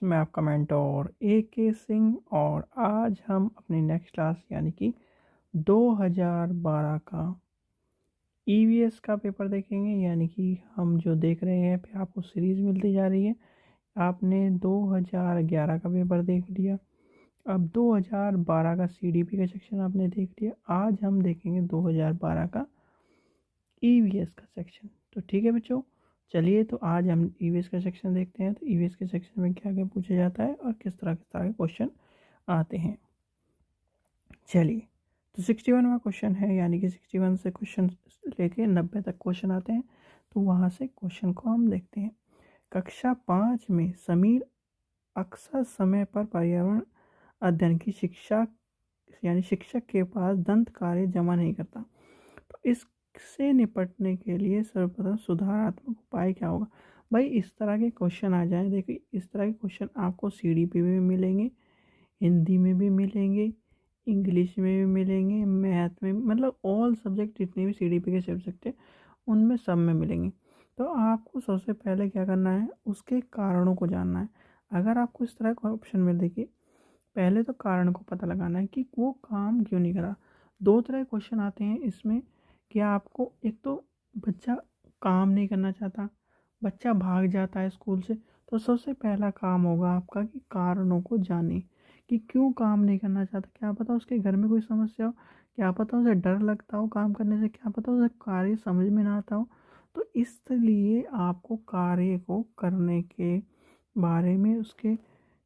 मैं आपका mentor AK Singh और आज हम अपनी नेक्स्ट क्लास यानी कि 2012 का EVS का पेपर देखेंगे। यानी कि हम जो देख रहे हैं पे आपको सीरीज़ मिलती जा रही है। आपने 2011 का पेपर देख लिया, अब 2012 का CDP का सेक्शन आपने देख लिया। आज हम देखेंगे 2012 का EVS का सेक्शन। तो ठीक है बच्चों, चलिए तो आज हम EVS का सेक्शन देखते हैं। तो EVS के सेक्शन में क्या क्या पूछा जाता है और किस तरह के क्वेश्चन आते हैं। चलिए, तो 61वां क्वेश्चन है, यानी कि 61 से क्वेश्चन लेके 90 तक क्वेश्चन आते हैं। तो वहाँ से क्वेश्चन को हम देखते हैं। कक्षा 5 में समीर अक्सर समय पर पर्यावरण अध्ययन की शिक्षा यानी शिक्षक के पास दंत कार्य जमा नहीं करता। तो इससे निपटने के लिए सर्वप्रथम सुधारात्मक उपाय क्या होगा। भाई इस तरह के क्वेश्चन आ जाए, देखिए इस तरह के क्वेश्चन आपको CDP में भी मिलेंगे, हिंदी में भी मिलेंगे, इंग्लिश में भी मिलेंगे, मैथ में, मतलब ऑल सब्जेक्ट जितने भी CDP के सब्जेक्ट है उनमें सब में मिलेंगे। तो आपको सबसे पहले क्या करना है, उसके कारणों को जानना है। अगर आपको इस तरह का ऑप्शन में देखिए, पहले तो कारण को पता लगाना है कि वो काम क्यों नहीं करा। दो तरह के क्वेश्चन आते हैं इसमें कि आपको, एक तो बच्चा काम नहीं करना चाहता, बच्चा भाग जाता है स्कूल से। तो सबसे पहला काम होगा आपका कि कारणों को जाने कि क्यों काम नहीं करना चाहता। क्या पता उसके घर में कोई समस्या हो, क्या पता उसे डर लगता हो काम करने से, क्या पता उसे कार्य समझ में ना आता हो। तो इसलिए आपको कार्य को करने के बारे में उसके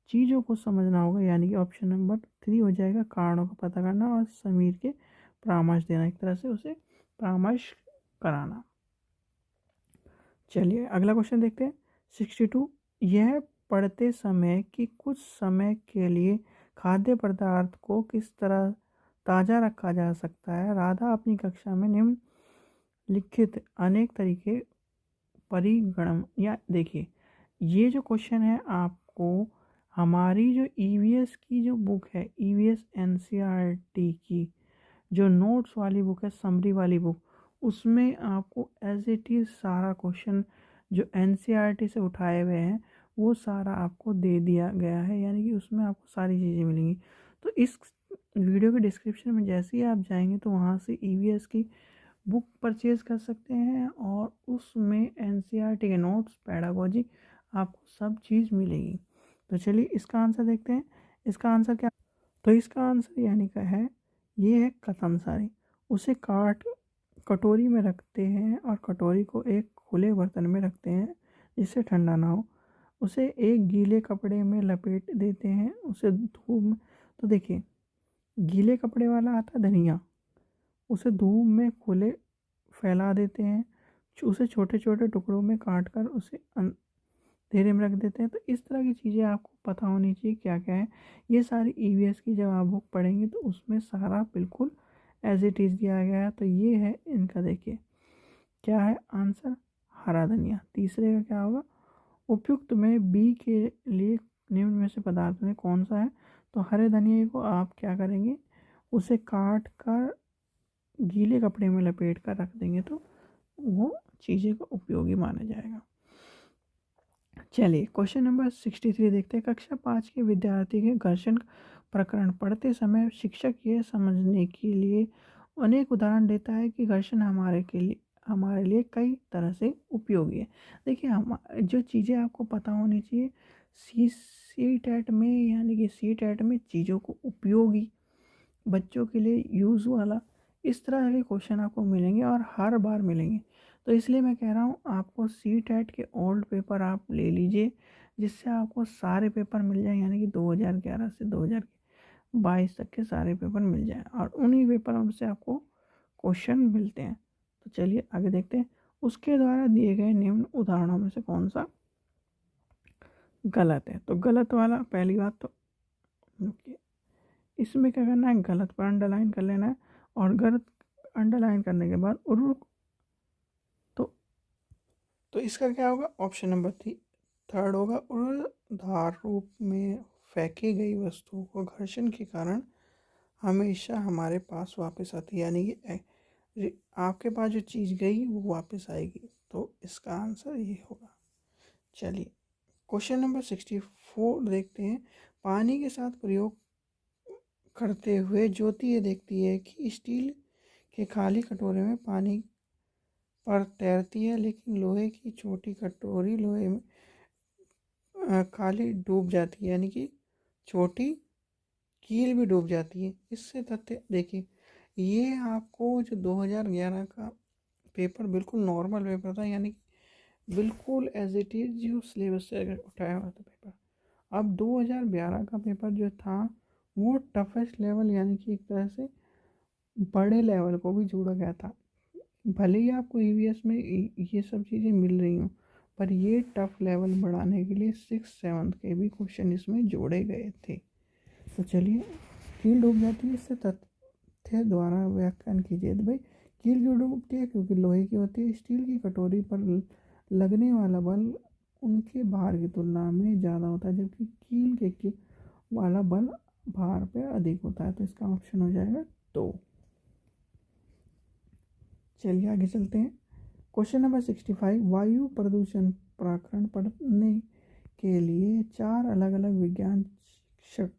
चीज़ों को समझना होगा। यानी कि ऑप्शन नंबर 3 हो जाएगा, कारणों का पता करना और समीर के परामर्श देना, एक तरह से उसे परामर्श कराना। चलिए अगला क्वेश्चन देखते हैं। 62, यह पढ़ते समय कि कुछ समय के लिए खाद्य पदार्थ को किस तरह ताज़ा रखा जा सकता है। राधा अपनी कक्षा में निम्नलिखित अनेक तरीके परिगणन, या देखिए ये जो क्वेश्चन है आपको हमारी जो EVS की जो बुक है, EVS NCERT की जो नोट्स वाली बुक है, समरी वाली बुक, उसमें आपको एज इट इज़ सारा क्वेश्चन जो NCERT से उठाए हुए हैं वो सारा आपको दे दिया गया है। यानी कि उसमें आपको सारी चीज़ें मिलेंगी। तो इस वीडियो के डिस्क्रिप्शन में जैसे ही आप जाएंगे तो वहाँ से EVS की बुक परचेज कर सकते हैं और उसमें NCERT के नोट्स, पैडागोजी, आपको सब चीज़ मिलेगी। तो चलिए इसका आंसर देखते हैं। इसका आंसर क्या, तो इसका आंसर यानी का है, ये है कथन सारी। उसे काट कटोरी में रखते हैं और कटोरी को एक खुले बर्तन में रखते हैं जिससे ठंडा ना हो। उसे एक गीले कपड़े में लपेट देते हैं, उसे धूप में, तो देखिए गीले कपड़े वाला आता है धनिया, उसे धूप में खुले फैला देते हैं, उसे छोटे छोटे टुकड़ों में काट कर उसे अंधेरे में रख देते हैं। तो इस तरह की चीज़ें आपको पता होनी चाहिए क्या क्या है। ये सारी EVS की जब आप बुक पढ़ेंगे तो उसमें सारा बिल्कुल एज इट इज़ दिया गया है। तो ये है इनका, देखिए क्या है आंसर, हरा धनिया। तीसरे का क्या होगा, उपयुक्त में बी के लिए निम्न में से पदार्थ में कौन सा है। तो हरे धनिया को आप क्या करेंगे, उसे काट कर गीले कपड़े में लपेट कर रख देंगे तो वो चीज़ें को उपयोगी माना जाएगा। चलिए क्वेश्चन नंबर 63 देखते हैं। कक्षा 5 के विद्यार्थी के घर्षण प्रकरण पढ़ते समय शिक्षक ये समझने के लिए अनेक उदाहरण देता है कि घर्षण हमारे लिए कई तरह से उपयोगी है। देखिए हम जो चीज़ें आपको पता होनी चाहिए, सी टेट में, यानी कि सी टेट में चीज़ों को उपयोगी, बच्चों के लिए यूज़ वाला, इस तरह के क्वेश्चन आपको मिलेंगे और हर बार मिलेंगे। तो इसलिए मैं कह रहा हूँ आपको सी टेट के ओल्ड पेपर आप ले लीजिए जिससे आपको सारे पेपर मिल जाए। यानी कि 2011 से 2022 तक के सारे पेपर मिल जाए और उन्हीं पेपरों से आपको क्वेश्चन मिलते हैं। तो चलिए आगे देखते हैं। उसके द्वारा दिए गए निम्न उदाहरणों में से कौन सा गलत है। तो गलत वाला, पहली बात तो इसमें क्या करना है, गलत पर अंडरलाइन कर लेना है और गलत अंडरलाइन करने के बाद उर्वरक, तो इसका क्या होगा, ऑप्शन नंबर 3 होगा। ऊर्ध्वाधर रूप में फेंकी गई वस्तु को घर्षण के कारण हमेशा हमारे पास वापस आती है। यानी कि आपके पास जो चीज़ गई वो वापस आएगी। तो इसका आंसर ये होगा। चलिए क्वेश्चन नंबर 64 देखते हैं। पानी के साथ प्रयोग करते हुए ज्योति ये देखती है कि स्टील के खाली कटोरे में पानी पर तैरती है, लेकिन लोहे की छोटी कटोरी लोहे में खाली डूब जाती है, यानी कि छोटी कील भी डूब जाती है। इससे तथ्य देखिए, ये आपको जो 2011 का पेपर बिल्कुल नॉर्मल पेपर था, यानी कि बिल्कुल एज इट इज़ जो सिलेबस से उठाया हुआ था पेपर। अब 2012 का पेपर जो था वो टफेस्ट लेवल, यानी कि एक तरह से बड़े लेवल को भी जोड़ा गया था। भले ही आपको ईवीएस में ये सब चीज़ें मिल रही हों, पर ये टफ लेवल बढ़ाने के लिए 6th 7th के भी क्वेश्चन इसमें जोड़े गए थे। तो चलिए, कील डूब जाती है, इससे तथ्य द्वारा व्याख्यान कीजिए। तो भाई कील क्यों डूबती है? क्योंकि लोहे की होती है। स्टील की कटोरी पर लगने वाला बल उनके भार की तुलना में ज़्यादा होता है, जबकि कील के वाला बल भार पे अधिक होता है। तो इसका ऑप्शन हो जाएगा 2। चलिए आगे चलते हैं। क्वेश्चन नंबर 65, वायु प्रदूषण प्रकरण पढ़ने के लिए 4 अलग अलग विज्ञान शिक्षक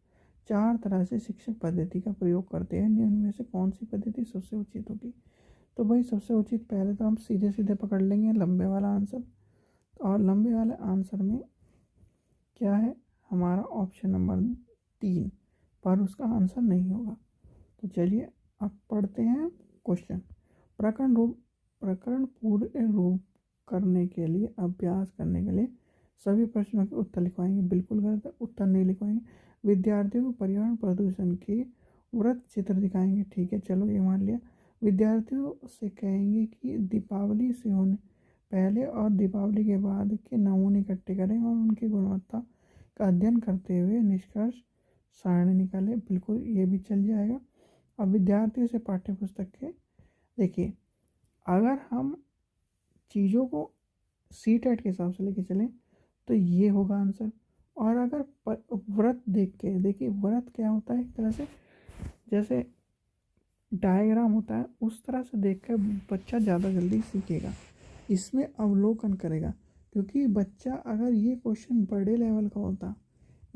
4 तरह से शिक्षक पद्धति का प्रयोग करते हैं। निम्न में से कौन सी पद्धति सबसे उचित होगी? तो भाई सबसे उचित, पहले तो हम सीधे सीधे पकड़ लेंगे लंबे वाला आंसर, और लंबे वाले आंसर में क्या है हमारा ऑप्शन नंबर 3, पर उसका आंसर नहीं होगा। तो चलिए अब पढ़ते हैं क्वेश्चन। प्रकरण पूरे रूप करने के लिए, अभ्यास करने के लिए सभी प्रश्नों के उत्तर लिखवाएंगे। बिल्कुल गलत है, उत्तर नहीं लिखवाएंगे। विद्यार्थियों को पर्यावरण प्रदूषण के वृत्त चित्र दिखाएंगे। ठीक है, चलो ये मान लिया। विद्यार्थियों से कहेंगे कि दीपावली से होने पहले और दीपावली के बाद के नमूने इकट्ठे करें और उनकी गुणवत्ता का अध्ययन करते हुए निष्कर्ष सारणी निकालें। बिल्कुल ये भी चल जाएगा। अब विद्यार्थियों से पाठ्य पुस्तक के, देखिए अगर हम चीज़ों को CTET के हिसाब से लेके चलें तो ये होगा आंसर। और अगर व्रत देख के, देखिए व्रत क्या होता है, एक तरह से जैसे डायग्राम होता है उस तरह से देखकर बच्चा ज़्यादा जल्दी सीखेगा, इसमें अवलोकन करेगा। क्योंकि बच्चा अगर ये क्वेश्चन बड़े लेवल का होता,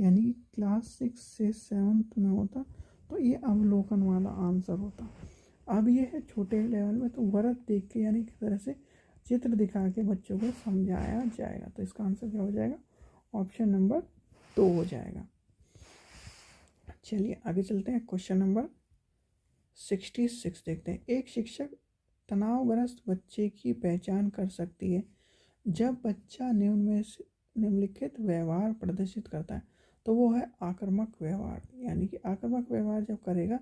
यानी कि क्लास 6 से 7th में होता, तो ये अवलोकन वाला आंसर होता। अब ये है छोटे लेवल में, तो व्रत देख के यानी किस तरह से चित्र दिखा के बच्चों को समझाया जाएगा। तो इसका आंसर क्या हो जाएगा? ऑप्शन नंबर 2 हो जाएगा। चलिए आगे चलते हैं। क्वेश्चन नंबर 66 देखते हैं। एक शिक्षक तनावग्रस्त बच्चे की पहचान कर सकती है जब बच्चा निम्नलिखित व्यवहार प्रदर्शित करता है। तो वो है आक्रामक व्यवहार, यानी कि आक्रामक व्यवहार जब करेगा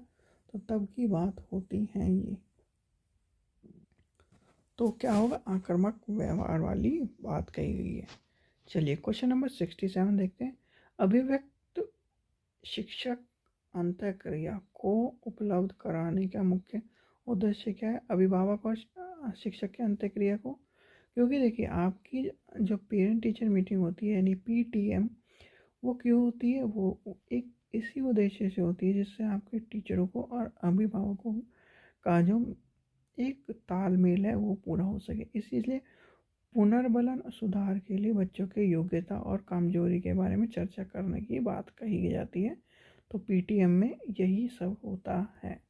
तो तब की बात होती है ये। तो क्या होगा? आक्रामक व्यवहार वाली बात कही गई है। चलिए क्वेश्चन नंबर 67 देखते हैं। अभिव्यक्त शिक्षक अंतःक्रिया को उपलब्ध कराने का मुख्य उद्देश्य क्या है? अभिभावक और शिक्षक के अंतःक्रिया को, क्योंकि देखिए आपकी जो पेरेंट टीचर मीटिंग होती है यानी PTM, वो क्यों होती है? वो एक इसी उद्देश्य से होती है जिससे आपके टीचरों को और अभिभावकों का जो एक तालमेल है वो पूरा हो सके। इसलिए पुनर्बलन सुधार के लिए बच्चों के योग्यता और कमजोरी के बारे में चर्चा करने की बात कही जाती है। तो PTM में यही सब होता है।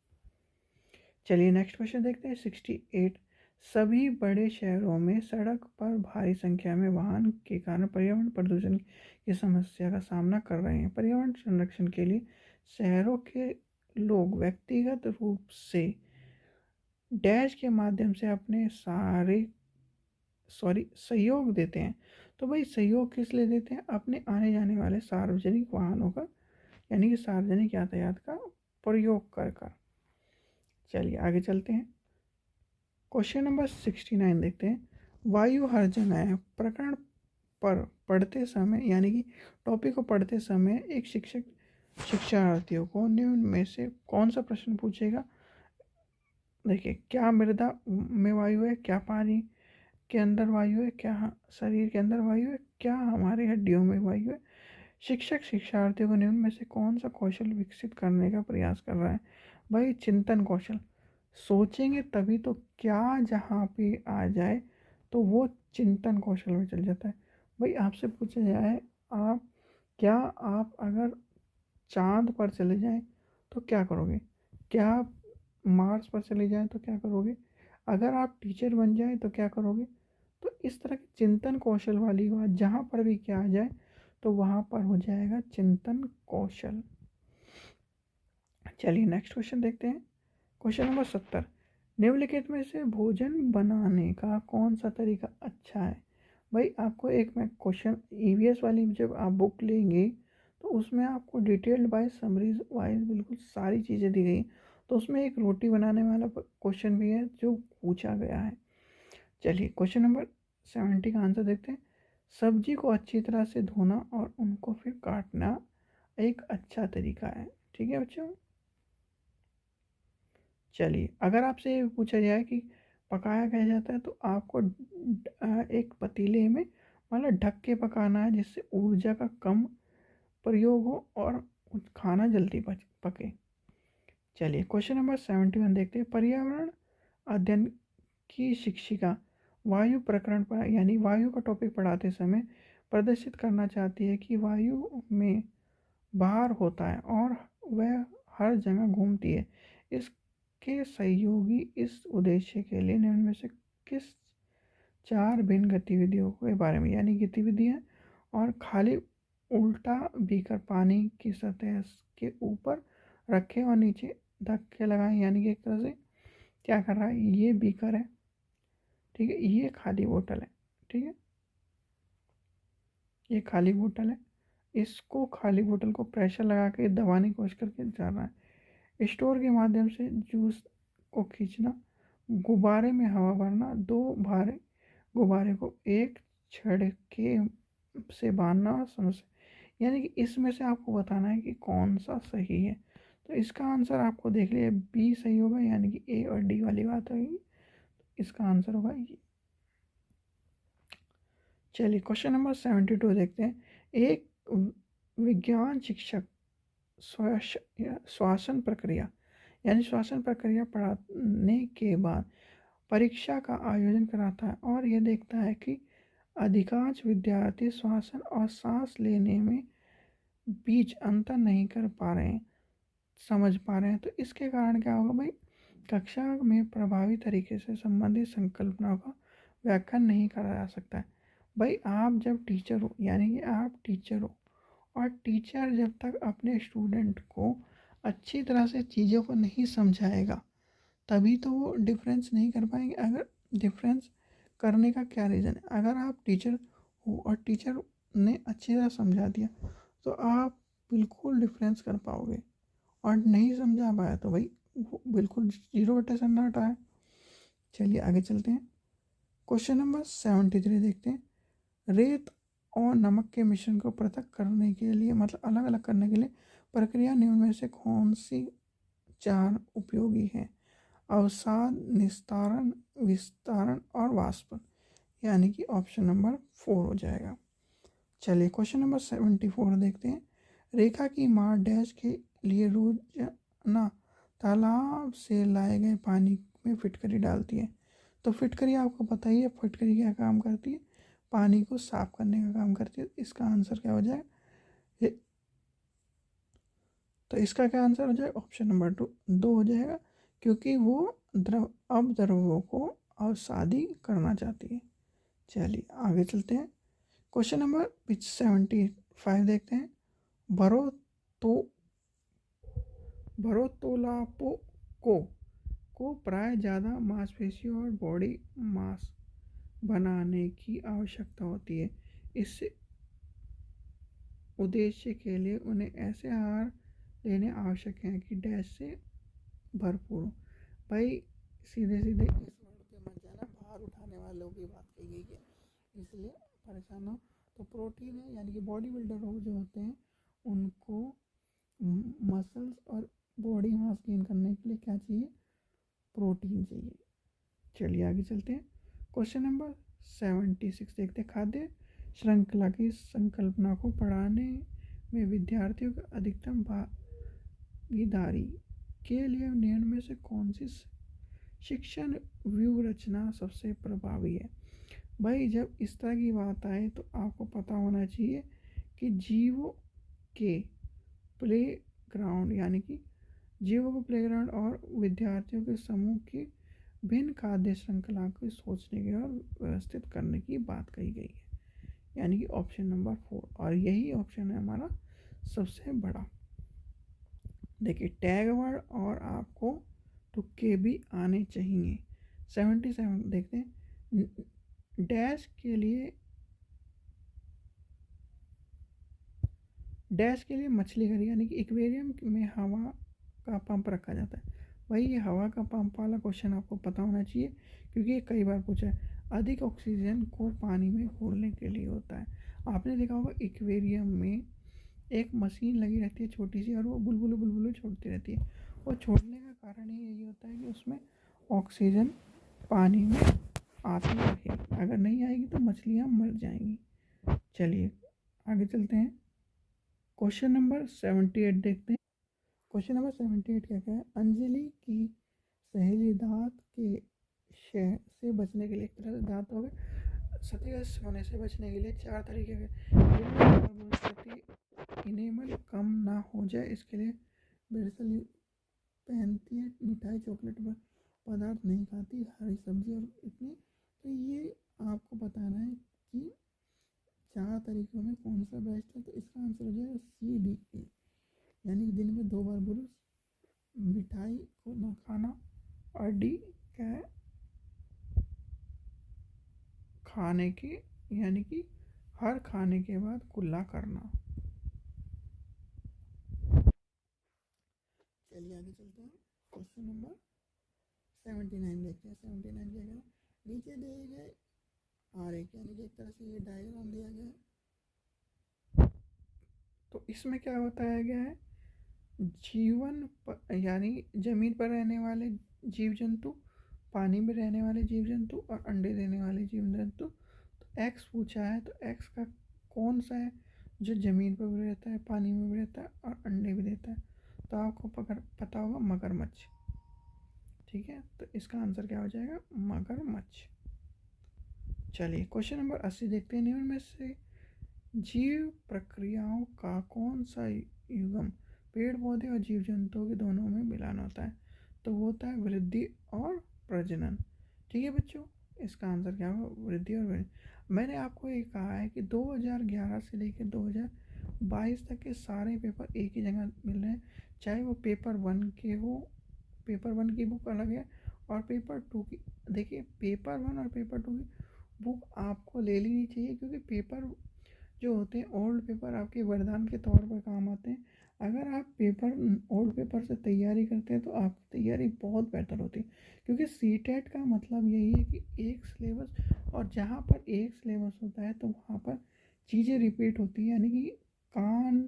चलिए नेक्स्ट क्वेश्चन देखते हैं। 68, सभी बड़े शहरों में सड़क पर भारी संख्या में वाहन के कारण पर्यावरण प्रदूषण की समस्या का सामना कर रहे हैं। पर्यावरण संरक्षण के लिए शहरों के लोग व्यक्तिगत रूप से डैश के माध्यम से अपने सहयोग देते हैं। तो भाई सहयोग किस लिए देते हैं? अपने आने जाने वाले सार्वजनिक वाहनों का, यानी कि सार्वजनिक यातायात का प्रयोग कर। चलिए आगे चलते हैं। क्वेश्चन नंबर 69 देखते हैं। वायु हर जगह है प्रकरण पर पढ़ते समय, यानी कि टॉपिक को पढ़ते समय एक शिक्षक शिक्षार्थियों को निम्न में से कौन सा प्रश्न पूछेगा? देखिए, क्या मृदा में वायु है? क्या पानी के अंदर वायु है? क्या शरीर के अंदर वायु है? क्या हमारी हड्डियों में वायु है? शिक्षक शिक्षार्थियों को निम्न में से कौन सा कौशल विकसित करने का प्रयास कर रहा है? भाई चिंतन कौशल। सोचेंगे तभी तो क्या जहाँ पे आ जाए तो वो चिंतन कौशल में चल जाता है। भाई आपसे पूछा जाए आप अगर चांद पर चले जाएं तो क्या करोगे? क्या आप मार्स पर चले जाएं तो क्या करोगे? अगर आप टीचर बन जाएं तो क्या करोगे? तो इस तरह की चिंतन कौशल वाली बात जहाँ पर भी क्या आ जाए तो वहाँ पर हो जाएगा चिंतन कौशल। चलिए नेक्स्ट क्वेश्चन देखते हैं। क्वेश्चन नंबर 70, निम्नलिखित में से भोजन बनाने का कौन सा तरीका अच्छा है? भाई आपको एक मैं क्वेश्चन ईवीएस वाली जब आप बुक लेंगे तो उसमें आपको डिटेल्ड वाइज समरीज वाइज बिल्कुल सारी चीज़ें दी गई। तो उसमें एक रोटी बनाने वाला क्वेश्चन भी है जो पूछा गया है। चलिए क्वेश्चन नंबर 70 का आंसर देखते हैं। सब्जी को अच्छी तरह से धोना और उनको फिर काटना एक अच्छा तरीका है। ठीक है बच्चों। चलिए अगर आपसे ये पूछा जाए कि पकाया कैसे जाता है तो आपको एक पतीले में मतलब ढक के पकाना है जिससे ऊर्जा का कम प्रयोग हो और खाना जल्दी पके। चलिए क्वेश्चन नंबर 71 देखते हैं। पर्यावरण अध्ययन की शिक्षिका वायु प्रकरण पर यानी वायु का टॉपिक पढ़ाते समय प्रदर्शित करना चाहती है कि वायु में बाहर होता है और वह हर जगह घूमती है। इसके सहयोगी इस उद्देश्य के लिए निम्न में से किस चार भिन्न गतिविधियों के बारे में यानी गतिविधियाँ और खाली उल्टा बीकर पानी की सतह के ऊपर रखें और नीचे धक्के लगाएं यानी कि एक तरह से क्या कर रहा है, ये बीकर है, ठीक है, ये खाली बोतल है, ठीक है, ये खाली बोतल है। इसको खाली बोतल को प्रेशर लगा के दबाने की कोशिश करके जा रहा है। स्टोर के माध्यम से जूस को खींचना, गुब्बारे में हवा भरना, दो भारे गुब्बारे को एक छड़ के से बांधना और समस्या यानी कि इसमें से आपको बताना है कि कौन सा सही है। तो इसका आंसर आपको देख लिया बी सही होगा यानी कि ए और डी वाली बात होगी। इसका आंसर होगा ये। चलिए क्वेश्चन नंबर 72 देखते हैं। एक विज्ञान शिक्षक श्वासन प्रक्रिया यानी श्वासन प्रक्रिया पढ़ाने के बाद परीक्षा का आयोजन कराता है और यह देखता है कि अधिकांश विद्यार्थी श्वासन और सांस लेने में बीच अंतर नहीं कर पा रहे हैं, समझ पा रहे हैं। तो इसके कारण क्या होगा भाई, कक्षा में प्रभावी तरीके से संबंधित संकल्पनाओं का व्याख्यान नहीं करा जा सकता है। भाई आप जब टीचर हो यानी कि आप टीचर हो और टीचर जब तक अपने स्टूडेंट को अच्छी तरह से चीज़ों को नहीं समझाएगा तभी तो वो डिफरेंस नहीं कर पाएंगे। अगर डिफरेंस करने का क्या रीज़न है, अगर आप टीचर हो और टीचर ने अच्छी तरह समझा दिया तो आप बिल्कुल डिफरेंस कर पाओगे और नहीं समझा पाया तो भाई वो बिल्कुल 0/सन्नाटा है। चलिए आगे चलते हैं। क्वेश्चन नंबर 73 देखते हैं। रेत और नमक के मिश्रण को पृथक करने के लिए मतलब अलग अलग करने के लिए प्रक्रिया निम्न में से कौन सी चार उपयोगी है? अवसाद, निस्तारण, विस्तारण और वाष्पन यानी कि ऑप्शन नंबर 4 हो जाएगा। चलिए क्वेश्चन नंबर 74 देखते हैं। रेखा की माँ डैश के लिए रोजाना तालाब से लाए गए पानी में फिटकरी डालती है। तो फिटकरी आपको पता ही है, फिटकरी क्या काम करती है, पानी को साफ करने का काम करती है। इसका आंसर क्या हो जाएगा? तो इसका क्या आंसर हो जाएगा? ऑप्शन नंबर 2 हो जाएगा क्योंकि वो द्रवों को अवसादी करना चाहती है। चलिए आगे चलते हैं। क्वेश्चन नंबर 75 देखते हैं। भरो तो भरोतोलापो को प्राय ज़्यादा मांसपेशियों और बॉडी मास बनाने की आवश्यकता होती है। इस उद्देश्य के लिए उन्हें ऐसे आहार लेने आवश्यक हैं कि डैश से भरपूर हो। भाई सीधे सीधे इस वर्ड पे मत जाना, भार उठाने वालों की बात कही गई है इसलिए परेशान हो। तो प्रोटीन है यानी कि बॉडी बिल्डर हो जो होते हैं उनको मसल्स और बॉडी मास गेन करने के लिए क्या चाहिए? प्रोटीन चाहिए। चलिए आगे चलते हैं। क्वेश्चन नंबर 76 देखते हैं। खाद्य श्रृंखला की संकल्पना को पढ़ाने में विद्यार्थियों की अधिकतम भागीदारी के लिए निम्न में से कौन सी शिक्षण व्यू रचना सबसे प्रभावी है? भाई जब इस तरह की बात आए तो आपको पता होना चाहिए कि जीवों के प्ले ग्राउंड यानी कि जीवों को प्लेग्राउंड और विद्यार्थियों के समूह की भिन्न खाद्य श्रृंखला को सोचने की और व्यवस्थित करने की बात कही गई है, यानी कि ऑप्शन नंबर 4। और यही ऑप्शन है हमारा सबसे बड़ा। देखिए टैग वर्ड और आपको तुक्के भी आने चाहिए। 77 देखते हैं। डैश के लिए मछली घर यानी कि एक्वेरियम में हवा का पंप रखा जाता है। वही ये हवा का पंप वाला क्वेश्चन आपको पता होना चाहिए, क्योंकि ये कई बार पूछा है। अधिक ऑक्सीजन को पानी में घोलने के लिए होता है। आपने देखा होगा एक्वेरियम में एक मशीन लगी रहती है छोटी सी, और वो बुलबुले बुलबुले छोड़ती रहती है। और छोड़ने का कारण ही यही होता है कि उसमें ऑक्सीजन पानी में आती रहे, अगर नहीं आएगी तो मछलियाँ मर जाएंगी। चलिए आगे चलते हैं। क्वेश्चन नंबर 78 देखते हैं। क्वेश्चन नंबर 78 क्या है? अंजलि की सहेली दांत के शह से बचने के लिए, एक तरह से दांत हो गए क्षतिग्रस्त होने से बचने के लिए 4 तरीके के इनेमल कम ना हो जाए इसके लिए दरअसल पहनती है, मिठाई चॉकलेट पदार्थ नहीं खाती, हरी सब्जी और इतनी। तो ये आपको बताना है कि 4 तरीकों में कौन सा बेस्ट है। तो इसका आंसर हो जाएगा CDE, यानी दिन में 2 बार ब्रश, मिठाई को ना खाना, और D क्या है? खाने के यानी कि हर खाने के बाद कुल्ला करना। चलिए आगे चलते हैं। क्वेश्चन नंबर 79 देखते हैं। 79 क्या है? नीचे दिए गए आरेख यानी कि एक तरह से ये डायग्राम दिया गया है। तो इसमें क्या बताया गया है? जीवन यानी जमीन पर रहने वाले जीव जंतु, पानी में रहने वाले जीव जंतु और अंडे देने वाले जीव जंतु। तो एक्स पूछा है, तो एक्स का कौन सा है जो ज़मीन पर भी रहता है, पानी में भी रहता है और अंडे भी देता है? तो आपको पता होगा मगरमच्छ। ठीक है, तो इसका आंसर क्या हो जाएगा? मगरमच्छ। चलिए क्वेश्चन नंबर 80 देखते हैं। निम्न में से जीव प्रक्रियाओं का कौन सा युग्म पेड़ पौधे और जीव जंतुओं के दोनों में मिलान होता है? तो वो होता है वृद्धि और प्रजनन। ठीक है बच्चों, इसका आंसर क्या होगा? वृद्धि और प्रजनन। मैंने आपको ये कहा है कि 2011 से लेकर 2022 तक के सारे पेपर एक ही जगह मिल रहे हैं, चाहे वो पेपर 1 के हो। पेपर 1 की बुक अलग है और पेपर 2 की। देखिए पेपर 1 और पेपर 2 की बुक आपको ले लेनी चाहिए, क्योंकि पेपर जो होते हैं ओल्ड पेपर आपके वरदान के तौर पर काम आते हैं। अगर आप ओल्ड पेपर से तैयारी करते हैं तो आपकी तैयारी बहुत बेहतर होती है, क्योंकि सीटेट का मतलब यही है कि एक सिलेबस, और जहाँ पर एक सिलेबस होता है तो वहाँ पर चीज़ें रिपीट होती हैं, यानी कि कान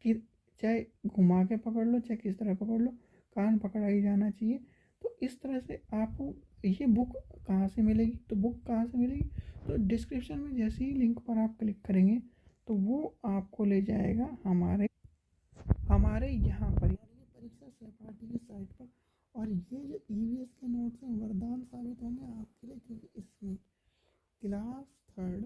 की चाहे घुमा के पकड़ लो चाहे किस तरह पकड़ लो, कान पकड़ा ही जाना चाहिए। तो इस तरह से आपको ये बुक कहाँ से मिलेगी? तो बुक कहाँ से मिलेगी? तो डिस्क्रिप्शन में जैसे ही लिंक पर आप क्लिक करेंगे तो वो आपको ले जाएगा हमारे हमारे यहाँ पर, यानी कि परीक्षा सहपाठी की साइट पर। और ये जो EVS के नोट्स हैं वरदान साबित होंगे आपके लिए, क्योंकि इसमें क्लास 3,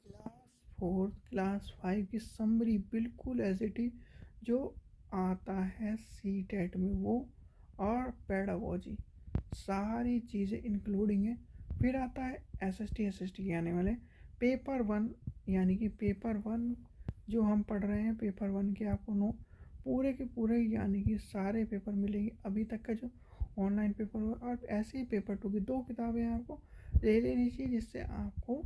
क्लास 4, क्लास 5 की समरी बिल्कुल एज इट इज जो आता है CTET में वो, और पेडागोजी सारी चीज़ें इंक्लूडिंग है। फिर आता है SST के आने वाले पेपर 1, यानी कि पेपर 1 जो हम पढ़ रहे हैं, पेपर 1 के आपको पूरे के पूरे यानी कि सारे पेपर मिलेंगे अभी तक का जो ऑनलाइन पेपर हुआ। और ऐसे ही पेपर 2 की 2 किताबें आपको ले लेनी चाहिए, जिससे आपको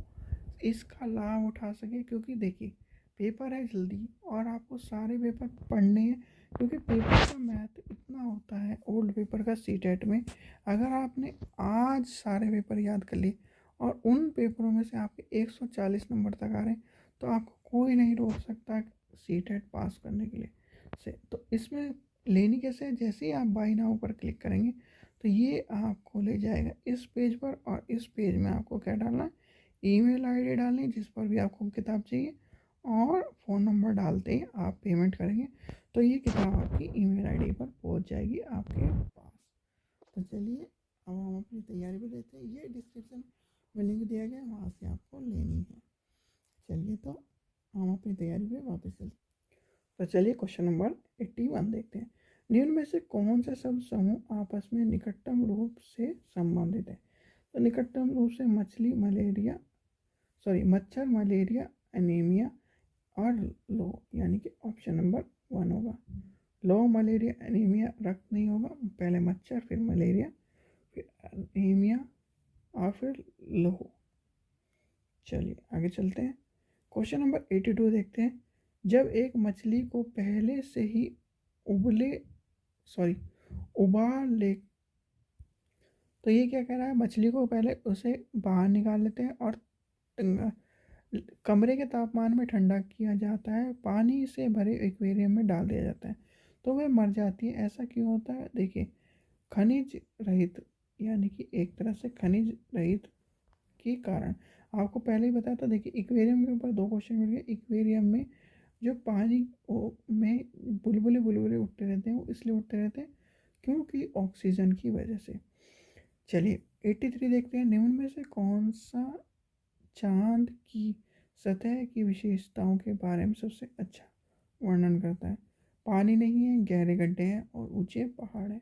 इसका लाभ उठा सके। क्योंकि देखिए पेपर है जल्दी और आपको सारे पेपर पढ़ने हैं, क्योंकि पेपर का मैथ इतना होता है ओल्ड पेपर का CTET में। अगर आपने आज सारे पेपर याद कर लिए और उन पेपरों में से आपके 140 नंबर तक आ रहे हैं, तो आपको कोई नहीं रोक सकता CTET पास करने के लिए से। तो इसमें लेनी कैसे है? जैसे ही आप बाई नाउ पर क्लिक करेंगे तो ये आपको ले जाएगा इस पेज पर, और इस पेज में आपको क्या डालना है? ईमेल आईडी डालनी, जिस पर भी आपको किताब चाहिए, और फ़ोन नंबर डालते ही आप पेमेंट करेंगे तो ये किताब आपकी ईमेल आईडी पर पहुंच जाएगी आपके पास। तो चलिए अब हम अपनी तैयारी पर देते हैं। ये डिस्क्रिप्शन में लिंक दिया गया है, वहाँ से आपको लेनी है। चलिए तो हम अपनी तैयारी पे वापस चलते। तो चलिए क्वेश्चन नंबर 81 देखते हैं। निम्न में से कौन सा शब्द समूह आपस में निकटतम रूप से संबंधित है? तो निकटतम रूप से मच्छर, मलेरिया, एनीमिया और लो, यानी कि ऑप्शन नंबर 1 होगा। लो, मलेरिया, एनीमिया, रक्त नहीं होगा, पहले मच्छर फिर मलेरिया फिर एनीमिया और फिर लो। चलिए आगे चलते हैं। क्वेश्चन नंबर 82 देखते हैं। जब एक मछली को पहले से ही उबले सॉरी उबाल ले, तो ये क्या कह रहा है, मछली को पहले उसे बाहर निकाल लेते हैं और कमरे के तापमान में ठंडा किया जाता है, पानी से भरे एक्वेरियम में डाल दिया जाता है, तो वह मर जाती है। ऐसा क्यों होता है? देखिए, खनिज रहित, यानी कि एक तरह से खनिज रहित के कारण। आपको पहले ही बताया था। देखिए, एक्वेरियम के ऊपर 2 क्वेश्चन मिल गए। एक्वेरियम में जो पानी में बुलबुले बुलबुले उठते रहते हैं, वो इसलिए उठते रहते हैं क्योंकि ऑक्सीजन की वजह से। चलिए 83 देखते हैं। निम्न में से कौन सा चांद की सतह की विशेषताओं के बारे में सबसे अच्छा वर्णन करता है? पानी नहीं है, गहरे गड्ढे हैं और ऊंचे पहाड़ हैं।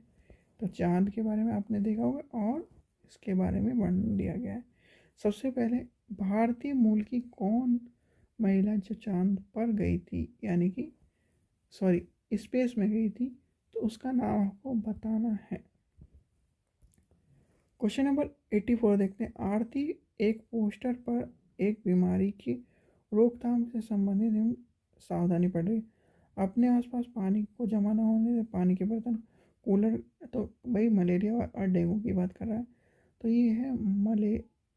तो चांद के बारे में आपने देखा होगा और इसके बारे में वर्णन दिया गया है। सबसे पहले, भारतीय मूल की कौन महिला जो चांद पर गई थी, यानी कि स्पेस में गई थी, तो उसका नाम आपको बताना है। क्वेश्चन नंबर 84 देखते हैं। आरती एक पोस्टर पर एक बीमारी की रोकथाम से संबंधित सावधानी पढ़ रही है। अपने आसपास पानी को जमा न होने दे, पानी के बर्तन, कूलर। तो भाई मलेरिया और डेंगू की बात कर रहा है, तो ये है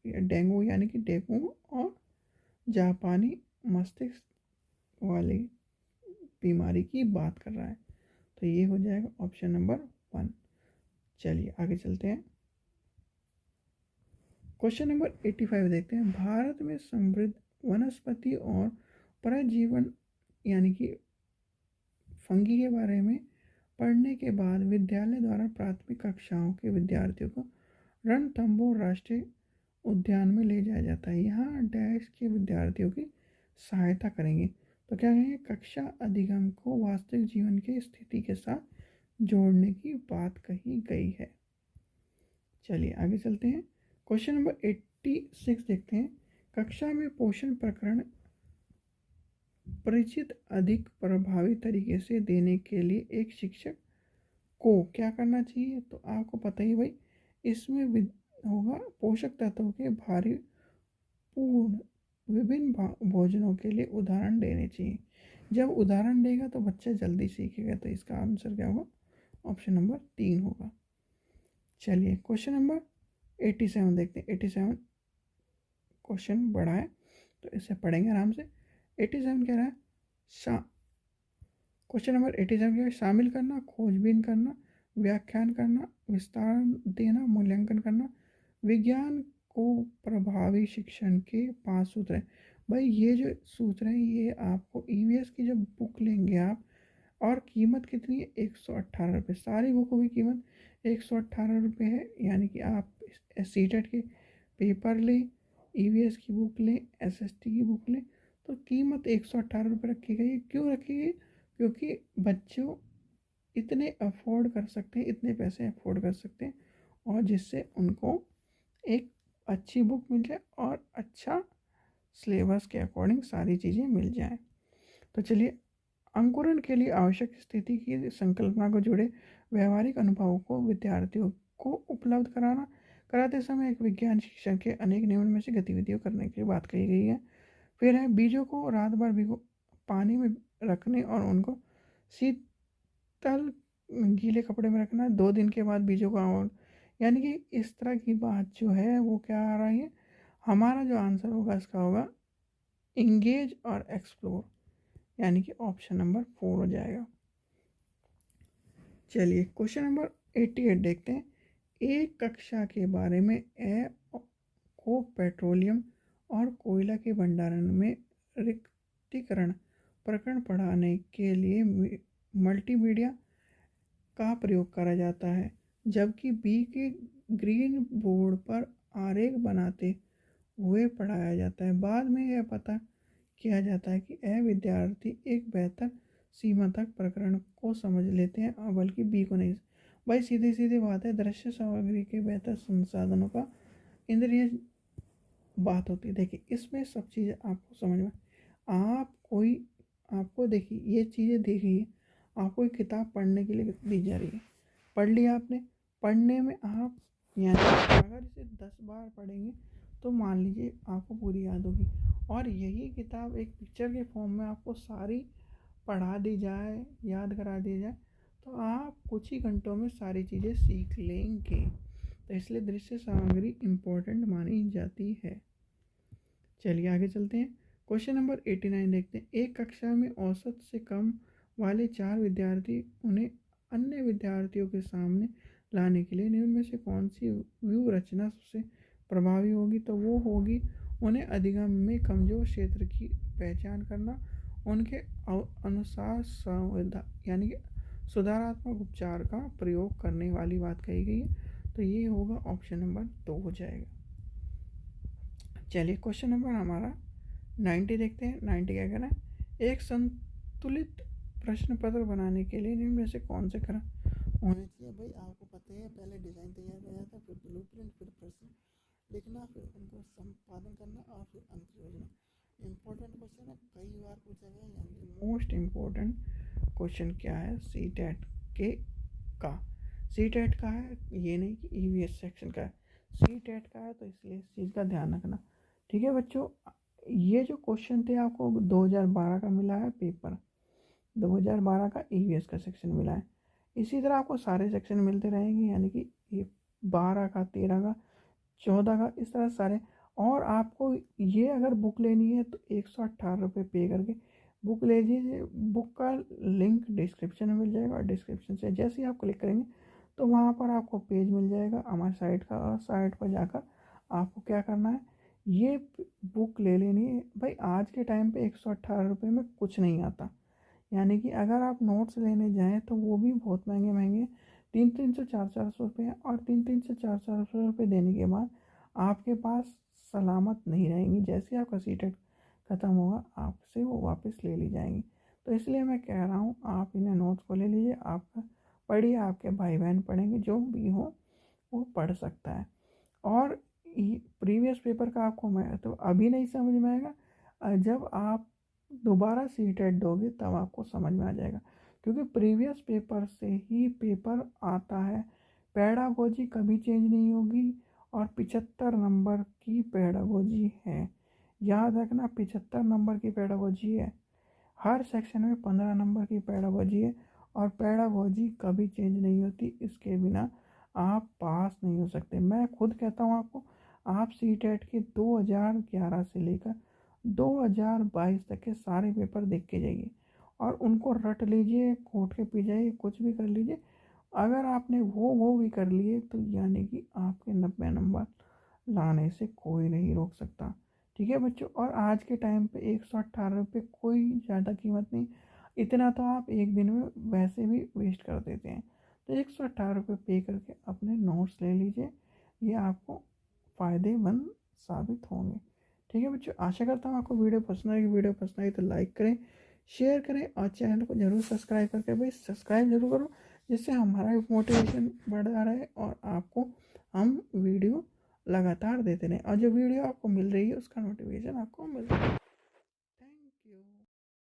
डेंगू, यानी कि डेंगू और जापानी मस्तिष्क वाली बीमारी की बात कर रहा है, तो ये हो जाएगा ऑप्शन नंबर 1। चलिए आगे चलते हैं। क्वेश्चन नंबर 85 देखते हैं। भारत में समृद्ध वनस्पति और परजीवन, यानी कि फंगी के बारे में पढ़ने के बाद विद्यालय द्वारा प्राथमिक कक्षाओं के विद्यार्थियों को रणथंभौर राष्ट्रीय उद्यान में ले जाया जाता है। यहाँ डैश के विद्यार्थियों की सहायता करेंगे। तो क्या कहेंगे? कक्षा अधिगम को वास्तविक जीवन की स्थिति के साथ जोड़ने की बात कही गई है। चलिए आगे चलते हैं। क्वेश्चन नंबर 86 देखते हैं। कक्षा में पोषण प्रकरण परिचित अधिक प्रभावी तरीके से देने के लिए एक शिक्षक को क्या करना चाहिए? तो आपको पता ही भाई, इसमें होगा पोषक तत्वों के भारी पूर्ण विभिन्न भोजनों के लिए उदाहरण देने चाहिए। जब उदाहरण देगा तो बच्चा जल्दी सीखेगा, तो इसका आंसर क्या होगा? ऑप्शन नंबर 3 होगा। चलिए क्वेश्चन नंबर 87 देखते हैं। 87 क्वेश्चन बड़ा है, तो इसे पढ़ेंगे आराम से। 87 कह रहा है क्वेश्चन नंबर 87 कह रहा है शामिल करना, खोजबीन करना, व्याख्यान करना, विस्तार देना, मूल्यांकन करना। विज्ञान को प्रभावी शिक्षण के 5 सूत्र हैं। भाई ये जो सूत्र हैं, ये आपको ईवीएस की जब बुक लेंगे आप, और कीमत कितनी है? 118 रुपये। सारी बुकों की कीमत 118 रुपये है, यानी कि आप सीटेट के पेपर लें, ईवीएस की बुक लें, एसएसटी की बुक लें, तो कीमत 118 रुपये रखी गई। क्यों रखी गई? क्योंकि बच्चों इतने अफोर्ड कर सकते हैं, इतने पैसे अफोर्ड कर सकते हैं, और जिससे उनको एक अच्छी बुक मिल जाए और अच्छा सिलेबस के अकॉर्डिंग सारी चीज़ें मिल जाएं। तो चलिए, अंकुरण के लिए आवश्यक स्थिति की संकल्पना को जुड़े व्यवहारिक अनुभवों को विद्यार्थियों को उपलब्ध कराते समय एक विज्ञान शिक्षण के अनेक नियमों में से गतिविधियों करने की बात कही गई है। फिर है बीजों को रात भर पानी में रखने और उनको शीतल गीले कपड़े में रखना। 2 दिन के बाद बीजों का, और यानी कि इस तरह की बात जो है वो क्या आ रही है? हमारा जो आंसर होगा इसका होगा इंगेज और एक्सप्लोर, यानी कि ऑप्शन नंबर 4 हो जाएगा। चलिए क्वेश्चन नंबर 88 देखते हैं। एक कक्षा के बारे में को पेट्रोलियम और कोयला के भंडारण में रिक्तीकरण प्रकरण पढ़ाने के लिए मल्टीमीडिया का प्रयोग करा जाता है, जबकि बी के ग्रीन बोर्ड पर आरेख बनाते हुए पढ़ाया जाता है। बाद में यह पता किया जाता है कि ए विद्यार्थी एक बेहतर सीमा तक प्रकरण को समझ लेते हैं और बल्कि बी को नहीं। भाई सीधी सीधी बात है, दृश्य सामग्री के बेहतर संसाधनों का इंद्रिय बात होती है। देखिए इसमें सब चीज़ें आपको समझ में, आप कोई, आपको देखिए ये चीज़ें देखिए, आपको एक किताब पढ़ने के लिए दी जा रही है, पढ़ लिया आपने, पढ़ने में आप यानी अगर इसे 10 बार पढ़ेंगे तो मान लीजिए आपको पूरी याद होगी। और यही किताब एक पिक्चर के फॉर्म में आपको सारी पढ़ा दी जाए, याद करा दी जाए, तो आप कुछ ही घंटों में सारी चीज़ें सीख लेंगे। तो इसलिए दृश्य सामग्री इम्पोर्टेंट मानी जाती है। चलिए आगे चलते हैं। क्वेश्चन नंबर 89 देखते हैं। एक कक्षा में औसत से कम वाले 4 विद्यार्थी, उन्हें अन्य विद्यार्थियों के सामने लाने के लिए निम्न में से कौन सी व्यू रचना सबसे प्रभावी होगी? तो वो होगी उन्हें अधिगम में कमजोर क्षेत्र की पहचान करना, उनके अनुसार यानी कि सुधारात्मक उपचार का प्रयोग करने वाली बात कही गई है। तो ये होगा ऑप्शन नंबर 2 हो जाएगा। चलिए क्वेश्चन नंबर हमारा 90 देखते हैं। 90 क्या कह रहा है? एक संतुलित प्रश्न पत्र बनाने के लिए निम्न में से कौन से क्रम होने चाहिए? भाई आपको पता है पहले डिज़ाइन तैयार किया जाता है, फिर ब्लूप्रिंट, फिर प्रश्न लिखना, फिर उनको संपादन करना और फिर अंत योजना। इम्पोर्टेंट क्वेश्चन है, कई बार पूछा गया, यानी मोस्ट इम्पोर्टेंट क्वेश्चन क्या है सी टेट के का। सी टेट का है, ये नहीं कि ईवीएस सेक्शन का है, सी टेट का है, तो इसलिए इस चीज़ का ध्यान रखना। ठीक है बच्चों, ये जो क्वेश्चन थे आपको 2012 का मिला है पेपर, 2012 का ईवीएस का सेक्शन मिला है। इसी तरह आपको सारे सेक्शन मिलते रहेंगे, यानी कि ये 12 का, 13 का, 14 का, इस तरह सारे। और आपको ये अगर बुक लेनी है तो 118 रुपये पे करके बुक ले लीजिए। बुक का लिंक डिस्क्रिप्शन में मिल जाएगा, और डिस्क्रिप्शन से जैसे ही आप क्लिक करेंगे तो वहाँ पर आपको पेज मिल जाएगा हमारे साइट का, और साइट पर जाकर आपको क्या करना है, ये बुक ले लेनी है। भाई आज के टाइम पे 118 रुपये में कुछ नहीं आता, यानी कि अगर आप नोट्स लेने जाएँ तो वो भी बहुत महंगे महंगे, 300-400 रुपये, और 300-400 रुपये देने के बाद आपके पास सलामत नहीं रहेंगी। जैसे आपका सीटेट ख़त्म होगा आपसे वो वापस ले ली जाएंगी। तो इसलिए मैं कह रहा हूँ आप इन्हें नोट्स को ले लीजिए, आपका पढ़िए, आपके भाई बहन पढ़ेंगे, जो भी हो वो पढ़ सकता है। और प्रीवियस पेपर का आपको मैं तो अभी नहीं समझ में आएगा, जब आप दोबारा सी टेट दोगे तब आपको समझ में आ जाएगा, क्योंकि प्रीवियस पेपर से ही पेपर आता है। पैडागोजी कभी चेंज नहीं होगी, और 75 नंबर की पैडागोजी है, याद रखना 75 नंबर की पैडागोजी है। हर सेक्शन में 15 नंबर की पैडागोजी है, और पैडागोजी कभी चेंज नहीं होती, इसके बिना आप पास नहीं हो सकते। मैं खुद कहता हूँ आपको, आप सी टेट के 2011 से लेकर 2022 तक के सारे पेपर देख के जाइए, और उनको रट लीजिए, खोट के पी जाइए, कुछ भी कर लीजिए। अगर आपने वो भी कर लिए तो यानी कि आपके 90 नंबर लाने से कोई नहीं रोक सकता। ठीक है बच्चों, और आज के टाइम पे 118 रुपये कोई ज़्यादा कीमत नहीं, इतना तो आप एक दिन में वैसे भी वेस्ट कर देते हैं। तो 118 रुपये पे करके अपने नोट्स ले लीजिए, ये आपको फ़ायदेमंद साबित होंगे। ठीक है बच्चों, आशा करता हूँ आपको वीडियो पसंद आएगी। वीडियो पसंद आई तो लाइक करें, शेयर करें, और चैनल को ज़रूर सब्सक्राइब करके भाई सब्सक्राइब जरूर करो, जिससे हमारा मोटिवेशन बढ़ा रहे और आपको हम वीडियो लगातार देते रहें, और जो वीडियो आपको मिल रही है उसका नोटिफिकेशन आपको मिल रहा है। Thank you.